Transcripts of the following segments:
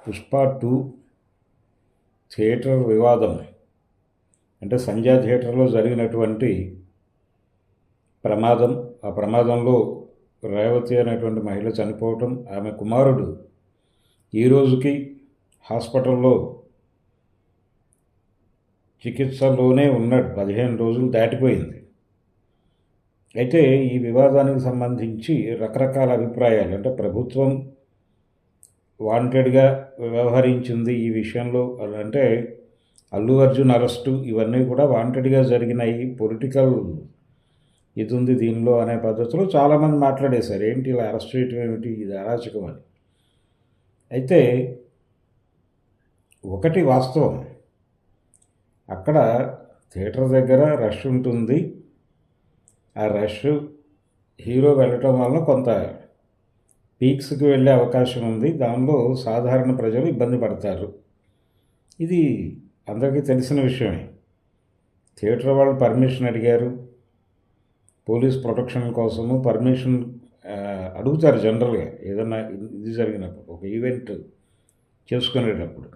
Pushpa 2 theatre వివాదం అంటే సంధ్యా థియేటర్లో జరిగినటువంటి ప్రమాదం. ఆ ప్రమాదంలో రేవతి అనేటువంటి మహిళ చనిపోవటం, ఆమె కుమారుడు ఈ రోజుకి హాస్పిటల్లో చికిత్సలోనే ఉన్నాడు. 15 రోజులు దాటిపోయింది. అయితే ఈ వివాదానికి సంబంధించి రకరకాల అభిప్రాయాలు, అంటే ప్రభుత్వం వాంటెడ్గా వ్యవహరించింది ఈ విషయంలో, అంటే అల్లు అర్జున్ అరెస్టు ఇవన్నీ కూడా వాంటెడ్గా జరిగినాయి, పొలిటికల్ ఇది ఉంది దీనిలో అనే పద్ధతిలో చాలామంది మాట్లాడేశారు. ఏంటి ఇలా అరెస్ట్ చేయటం ఏమిటి, ఇది అరాచకం అని. అయితే ఒకటి వాస్తవం, అక్కడ థియేటర్ దగ్గర రష్ ఉంటుంది. ఆ రష్ హీరో వెళ్ళటం వలన కొంత పీక్స్కి వెళ్ళే అవకాశం ఉంది. దానిలో సాధారణ ప్రజలు ఇబ్బంది పడతారు. ఇది అందరికీ తెలిసిన విషయమే. థియేటర్ వాళ్ళు పర్మిషన్ అడిగారు, పోలీస్ ప్రొటెక్షన్ కోసము పర్మిషన్ అడుగుతారు జనరల్గా. ఏదన్నా ఇది జరిగినప్పుడు, ఒక ఈవెంట్ చేసుకునేటప్పుడు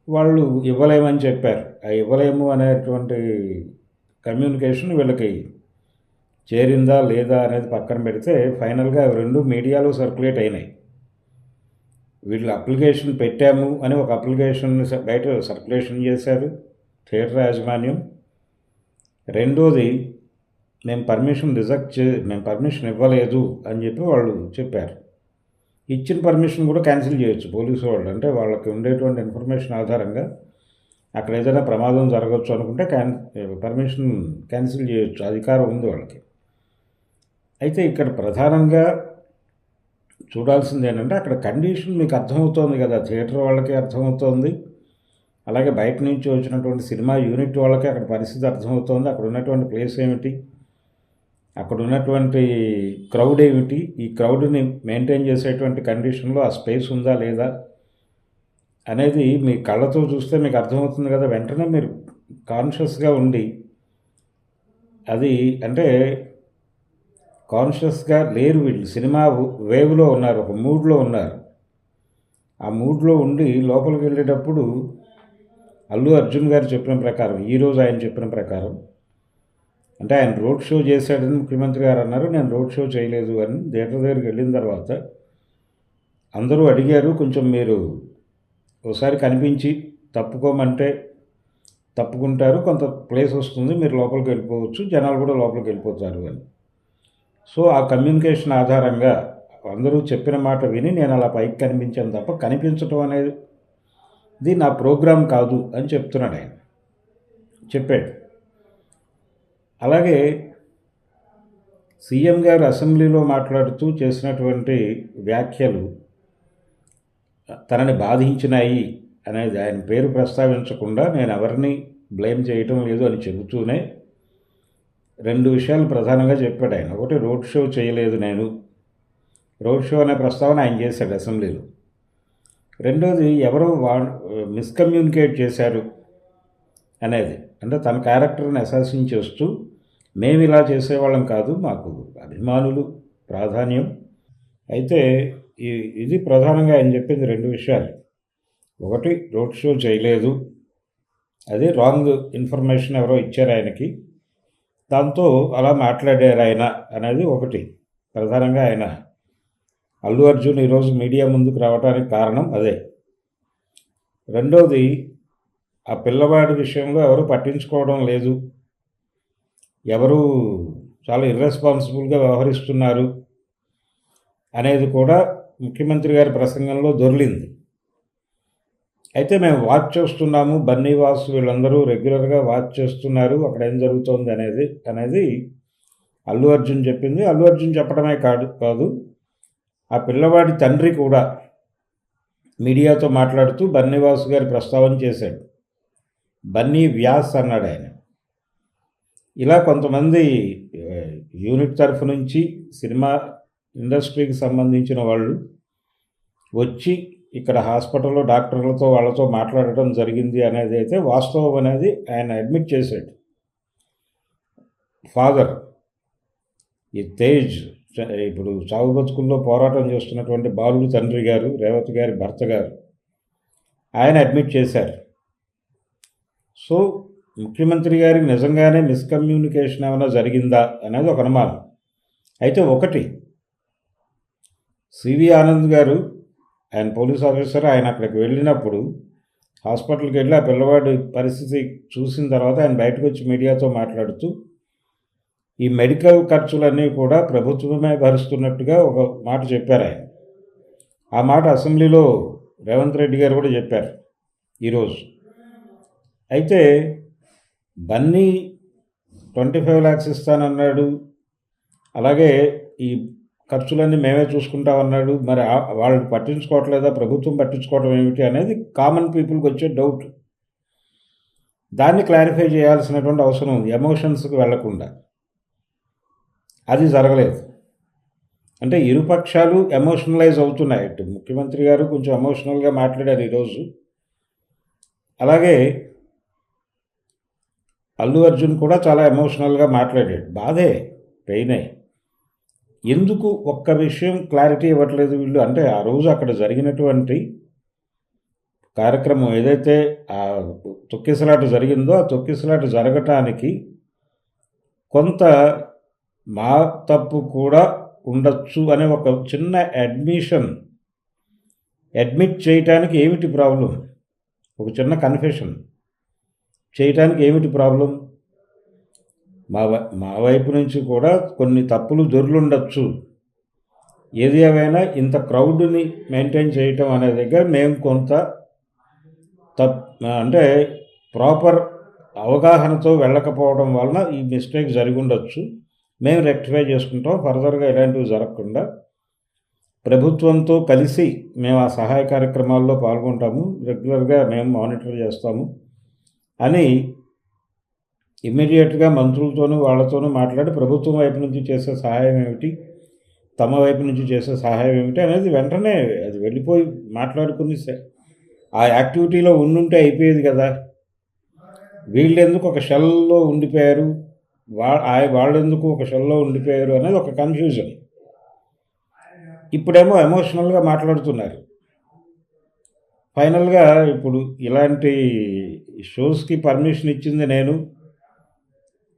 వాళ్ళు ఇవ్వలేమని చెప్పారు. ఆ ఇవ్వలేము అనేటువంటి కమ్యూనికేషన్ వీళ్ళకి చేరిందా లేదా అనేది పక్కన పెడితే ఫైనల్గా అవి రెండు మీడియాలో సర్క్యులేట్ అయినాయి. వీళ్ళు అప్లికేషన్ పెట్టాము అని ఒక అప్లికేషన్ బయట సర్క్యులేషన్ చేశారు థియేటర్ యాజమాన్యం. రెండోది మేము పర్మిషన్ ఇవ్వలేదు అని చెప్పి వాళ్ళు చెప్పారు. ఇచ్చిన పర్మిషన్ కూడా క్యాన్సిల్ చేయొచ్చు పోలీసు వాళ్ళు. అంటే వాళ్ళకి ఉండేటువంటి ఇన్ఫర్మేషన్ ఆధారంగా అక్కడ ఏదైనా ప్రమాదం జరగవచ్చు అనుకుంటే పర్మిషన్ క్యాన్సిల్ చేయొచ్చు, అధికారం ఉంది వాళ్ళకి. అయితే ఇక్కడ ప్రధానంగా చూడాల్సింది ఏంటంటే అక్కడ కండిషన్ మీకు అర్థమవుతోంది కదా, థియేటర్ వాళ్ళకి అర్థమవుతోంది, అలాగే బయట నుంచి వచ్చినటువంటి సినిమా యూనిట్ వాళ్ళకి అక్కడ పరిస్థితి అర్థమవుతోంది. అక్కడ ఉన్నటువంటి ప్లేస్ ఏమిటి, అక్కడ ఉన్నటువంటి క్రౌడ్ ఏమిటి, ఈ క్రౌడ్ని మెయింటైన్ చేసేటువంటి కండిషన్లో ఆ స్పేస్ ఉందా లేదా అనేది మీ కళ్ళతో చూస్తే మీకు అర్థమవుతుంది కదా. వెంటనే మీరు కాన్షియస్గా ఉండి, అది అంటే కాన్షియస్గా లేరు వీళ్ళు, సినిమా వేవ్లో ఉన్నారు, ఒక మూడ్లో ఉన్నారు. ఆ మూడ్లో ఉండి లోపలికి వెళ్ళేటప్పుడు అల్లు అర్జున్ గారు చెప్పిన ప్రకారం, ఈరోజు ఆయన చెప్పిన ప్రకారం, అంటే ఆయన రోడ్ షో చేశాడని ముఖ్యమంత్రి గారు అన్నారు. నేను రోడ్ షో చేయలేదు అని. థియేటర్ దగ్గరికి వెళ్ళిన తర్వాత అందరూ అడిగారు, కొంచెం మీరు ఒకసారి కనిపించి తప్పుకోమంటే తప్పుకుంటారు, కొంత ప్లేస్ వస్తుంది, మీరు లోపలికి వెళ్ళిపోవచ్చు, జనాలు కూడా లోపలికి వెళ్ళిపోతారు అని. సో ఆ కమ్యూనికేషన్ ఆధారంగా అందరూ చెప్పిన మాట విని నేను అలా పైకి కనిపించాను తప్ప కనిపించడం అనేది నా ప్రోగ్రాం కాదు అని చెప్తున్నాడు ఆయన, చెప్పాడు. అలాగే సీఎం గారు అసెంబ్లీలో మాట్లాడుతూ చేసినటువంటి వ్యాఖ్యలు తనని బాధించినాయి అనేది, ఆయన పేరు ప్రస్తావించకుండా నేను ఎవరిని బ్లేమ్ చేయటం లేదు అని చెబుతూనే రెండు విషయాలు ప్రధానంగా చెప్పాడు ఆయన. ఒకటి, రోడ్ షో చేయలేదు నేను, రోడ్ షో అనే ప్రస్తావన ఆయన చేశాడు అసెంబ్లీలో. రెండోది, ఎవరో మిస్కమ్యూనికేట్ చేశారు అనేది, అంటే తన క్యారెక్టర్ని అసాసిన్ చేస్తూ మేము ఇలా చేసేవాళ్ళం కాదు, మాకు అభిమానులు ప్రాధాన్యం. అయితే ఇది ప్రధానంగా ఆయన చెప్పింది రెండు విషయాలు. ఒకటి, రోడ్ షో చేయలేదు, అది రాంగ్ ఇన్ఫర్మేషన్ ఎవరో ఇచ్చారు ఆయనకి, దాంతో అలా మాట్లాడారు ఆయన అనేది ఒకటి. ప్రధానంగా ఆయన అల్లు అర్జున్ ఈరోజు మీడియా ముందుకు రావడానికి కారణం అదే. రెండోది, ఆ పిల్లవాడి విషయంలో ఎవరు పట్టించుకోవడం లేదు, ఎవరు చాలా ఇర్రెస్పాన్సిబుల్గా వ్యవహరిస్తున్నారు అనేది కూడా ముఖ్యమంత్రి గారి ప్రసంగంలో దొర్లింది. అయితే మేము వాచ్ చేస్తున్నాము, బన్నీవాసు వీళ్ళందరూ రెగ్యులర్గా వాచ్ చేస్తున్నారు అక్కడ ఏం జరుగుతోంది అనేది అల్లు అర్జున్ చెప్పింది. అల్లు అర్జున్ చెప్పడమే కాదు, ఆ పిల్లవాడి తండ్రి కూడా మీడియాతో మాట్లాడుతూ బన్నీవాసు గారి ప్రస్తావన చేశాడు. బన్నీ వ్యాస్ అన్నాడు ఆయన. ఇలా కొంతమంది యూనిట్ తరఫు నుంచి సినిమా ఇండస్ట్రీకి సంబంధించిన వాళ్ళు వచ్చి ఇక్కడ హాస్పిటల్లో డాక్టర్లతో వాళ్ళతో మాట్లాడటం జరిగింది అనేది అయితే వాస్తవం అనేది ఆయన అడ్మిట్ చేశాడు. ఫాదర్ ఈ తేజ్, ఇప్పుడు చావు బతుకుల్లో పోరాటం చేస్తున్నటువంటి బాలుడు తండ్రి గారు, రేవతి గారి భర్త గారు ఆయన అడ్మిట్ చేశారు. సో ముఖ్యమంత్రి గారికి నిజంగానే మిస్కమ్యూనికేషన్ ఏమైనా జరిగిందా అనేది ఒక అనుమానం. అయితే ఒకటి, సివి ఆనంద్ గారు, ఆయన పోలీస్ ఆఫీసర్, ఆయన అక్కడికి వెళ్ళినప్పుడు హాస్పిటల్కి వెళ్ళి ఆ పిల్లవాడి పరిస్థితి చూసిన తర్వాత ఆయన బయటకు వచ్చి మీడియాతో మాట్లాడుతూ ఈ మెడికల్ ఖర్చులన్నీ కూడా ప్రభుత్వమే భరిస్తున్నట్టుగా ఒక మాట చెప్పారు ఆయన. ఆ మాట అసెంబ్లీలో రేవంత్ రెడ్డి గారు కూడా చెప్పారు ఈరోజు. అయితే బన్నీ 25 lakhs ఇస్తానన్నాడు, అలాగే ఈ ఖర్చులన్నీ మేమే చూసుకుంటామన్నాడు. మరి వాళ్ళు పట్టించుకోవట్లేదా, ప్రభుత్వం పట్టించుకోవడం ఏమిటి అనేది కామన్ పీపుల్కి వచ్చే డౌట్. దాన్ని క్లారిఫై చేయాల్సినటువంటి అవసరం ఉంది, ఎమోషన్స్కి వెళ్లకుండా. అది జరగలేదు. అంటే ఇరుపక్షాలు ఎమోషనలైజ్ అవుతున్నాయి. ముఖ్యమంత్రి గారు కొంచెం ఎమోషనల్గా మాట్లాడారు ఈరోజు. అలాగే అల్లు అర్జున్ కూడా చాలా ఎమోషనల్గా మాట్లాడాడు. బాధే, పెయినే. ఎందుకు ఒక్క విషయం క్లారిటీ ఇవ్వట్లేదు వీళ్ళు అంటే, ఆ రోజు అక్కడ జరిగినటువంటి కార్యక్రమం ఏదైతే ఆ తొక్కిసలాట జరిగిందో, ఆ తొక్కిసలాట జరగటానికి కొంత మా తప్పు కూడా ఉండొచ్చు అనే ఒక చిన్న అడ్మిట్ చేయటానికి ఏమిటి ప్రాబ్లం? ఒక చిన్న కన్ఫెషన్ చేయటానికి ఏమిటి ప్రాబ్లం? మా వైపు నుంచి కూడా కొన్ని తప్పులు దొర్లుండొచ్చు. ఏది ఏమైనా ఇంత క్రౌడ్ని మెయింటైన్ చేయటం అనే దగ్గర మేము కొంత అంటే ప్రాపర్ అవగాహనతో వెళ్ళకపోవడం వలన ఈ మిస్టేక్ జరిగి ఉండొచ్చు. మేము రెక్టిఫై చేసుకుంటాం. ఫర్దర్గా ఇలాంటివి జరగకుండా ప్రభుత్వంతో కలిసి మేము ఆ సహాయ కార్యక్రమాల్లో పాల్గొంటాము, రెగ్యులర్గా మేము మానిటర్ చేస్తాము అని ఇమ్మీడియట్గా మంత్రులతోనూ వాళ్ళతోనూ మాట్లాడి ప్రభుత్వం వైపు నుంచి చేసే సహాయం ఏమిటి, తమ వైపు నుంచి చేసే సహాయం ఏమిటి అనేది వెంటనే అది వెళ్ళిపోయి మాట్లాడుకుని ఆ యాక్టివిటీలో ఉండుంటే అయిపోయేది కదా. వీళ్ళెందుకు ఒక షెల్లో ఉండిపోయారు, వాళ్ళెందుకు ఒక షెల్లో ఉండిపోయారు అనేది ఒక కన్ఫ్యూజన్. ఇప్పుడేమో ఎమోషనల్గా మాట్లాడుతున్నారు. ఫైనల్గా ఇప్పుడు ఇలాంటి షోస్కి పర్మిషన్ ఇచ్చింది నేను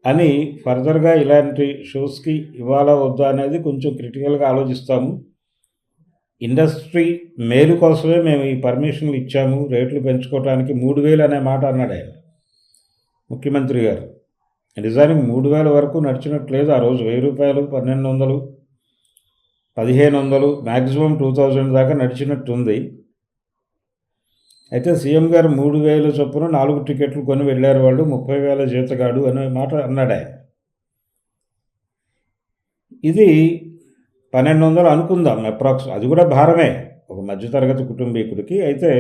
అని ఫర్దర్గా ఇలాంటి షోస్కి ఇవ్వాలా వద్దా అనేది కొంచెం క్రిటికల్గా ఆలోచిస్తాము. ఇండస్ట్రీ మేలు కోసమే మేము ఈ పర్మిషన్లు ఇచ్చాము, రేట్లు పెంచుకోవడానికి 3,000 అనే మాట అన్నాడు ఆయన ముఖ్యమంత్రి గారు. నిజానికి 3,000 వరకు నడిచినట్లేదు. ఆ రోజు 1,000 రూపాయలు, 1,200, 1,500, మ్యాక్సిమం 2,000 దాకా నడిచినట్టుంది. అయితే సీఎం గారు 3,000 చొప్పున 4 టికెట్లు కొని వెళ్ళారు వాళ్ళు, 30,000 జీతగాడు అనే మాట అన్నాడు ఆయన. ఇది 1,200 అనుకుందాం అప్రాక్స్, అది కూడా భారమే ఒక మధ్యతరగతి కుటుంబీకుడికి. అయితే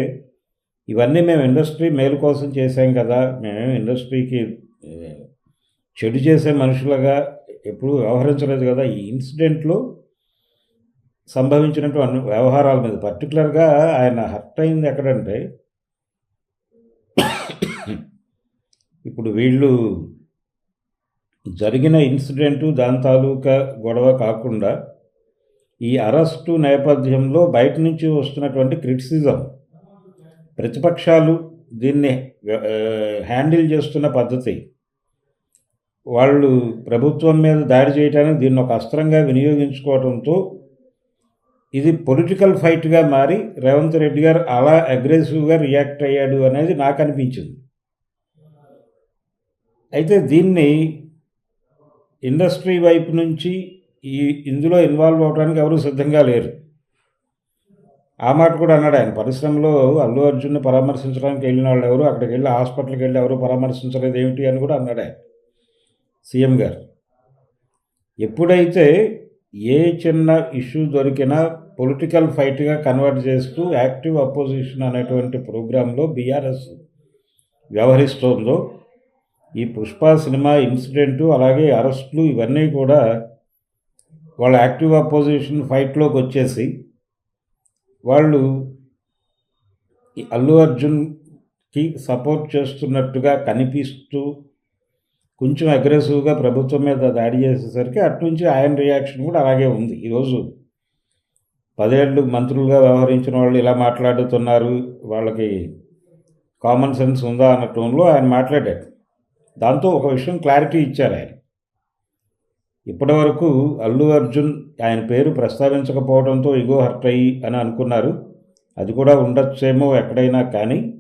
ఇవన్నీ మేము ఇండస్ట్రీ మేలు కోసం చేసాం కదా, మేమేమి ఇండస్ట్రీకి చెడు చేసే మనుషులుగా ఎప్పుడూ వ్యవహరించలేదు కదా. ఈ ఇన్సిడెంట్లో సంభవించినటువంటి వ్యవహారాల మీద పర్టికులర్గా ఆయన హర్ట్ అయింది ఎక్కడంటే, ఇప్పుడు వీళ్ళు జరిగిన ఇన్సిడెంటు దాని తాలూకా గొడవ కాకుండా ఈ అరెస్టు నేపథ్యంలో బయట నుంచి వస్తున్నటువంటి క్రిటిసిజం, ప్రతిపక్షాలు దీన్ని హ్యాండిల్ చేస్తున్న పద్ధతి, వాళ్ళు ప్రభుత్వం మీద దాడి చేయడానికి దీన్ని ఒక అస్త్రంగా వినియోగించుకోవడంతో ఇది పొలిటికల్ ఫైట్గా మారి రేవంత్ రెడ్డి గారు అలా అగ్రెసివ్గా రియాక్ట్ అయ్యాడు అనేది నాకు అనిపించింది. అయితే దీన్ని ఇండస్ట్రీ వైపు నుంచి ఇందులో ఇన్వాల్వ్ అవడానికి ఎవరు సిద్ధంగా లేరు. ఆ మాట కూడా అన్నాడు ఆయన. పరిశ్రమలో అల్లు అర్జున్ని పరామర్శించడానికి వెళ్ళిన వాళ్ళు ఎవరు, అక్కడికి వెళ్ళి హాస్పిటల్కి వెళ్ళి ఎవరు పరామర్శించలేదు ఏమిటి అని కూడా అన్నాడు ఆయన సీఎం గారు. ఎప్పుడైతే ఏ చిన్న ఇష్యూ దొరికినా పొలిటికల్ ఫైట్గా కన్వర్ట్ చేస్తూ యాక్టివ్ అపోజిషన్ అనేటువంటి ప్రోగ్రాంలో బీఆర్ఎస్ వ్యవహరిస్తోందో, ఈ పుష్ప సినిమా ఇన్సిడెంటు అలాగే అరెస్టులు ఇవన్నీ కూడా వాళ్ళ యాక్టివ్ అపోజిషన్ ఫైట్లోకి వచ్చేసి వాళ్ళు అల్లు అర్జున్కి సపోర్ట్ చేస్తున్నట్టుగా కనిపిస్తూ కొంచెం అగ్రెసివ్గా ప్రభుత్వం మీద దాడి చేసేసరికి అట్నుంచి ఆయన రియాక్షన్ కూడా అలాగే ఉంది. ఈరోజు 10 ఏళ్ళు మంత్రులుగా వ్యవహరించిన వాళ్ళు ఇలా మాట్లాడుతున్నారు, వాళ్ళకి కామన్ సెన్స్ ఉందా అన్న టోన్లో ఆయన మాట్లాడాడు. దాంతో ఒక విషయం క్లారిటీ ఇచ్చారు ఆయన. ఇప్పటి వరకు అల్లు అర్జున్ ఆయన పేరు ప్రస్తావించకపోవడంతో ఇగో హర్ట్ అయ్యి అని అనుకున్నారు. అది కూడా ఉండొచ్చేమో ఎక్కడైనా, కానీ